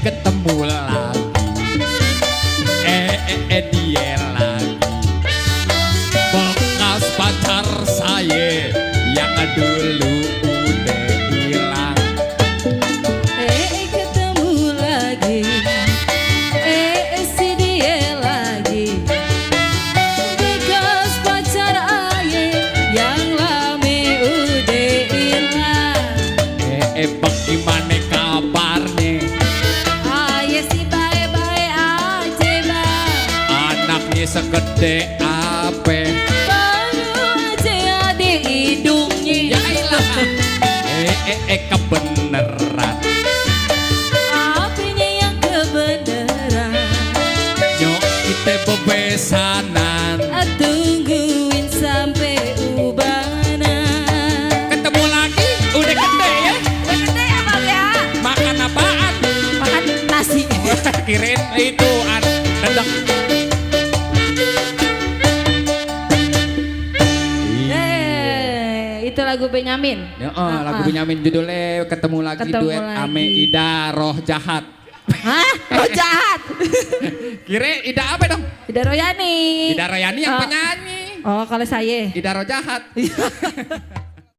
Ketemu lagi. Dia lagi. Bekas pacar saya yang dulu udah hilang. Ketemu lagi. Si dia lagi. Bekas pacar aye yang lama udah hilang. Bagaimana kabarnya? Aye sih baik-baik aja bang. Anaknya segede apa? Baru aja ada hidungnya. Ya ilah. Kebeneran. Apanya yang kebenaran? Nyok kita bebesanan. Tungguin sampai ubanan. Ketemu lagi, udah gede ya? Udah gede ya bang ya? Makan apaan? Makan nasi. Kirain itu dedek. Itu lagu Benyamin. Ya, lagu Benyamin judulnya Ketemu Lagi Ketemu duet Lagi. ame Ida Roh Jahat. Hah? Roh jahat. Kira Ida apa dong? Ida Royani. Ida Royani yang Oh. penyanyi. Oh kalau saya. Ida Roh Jahat.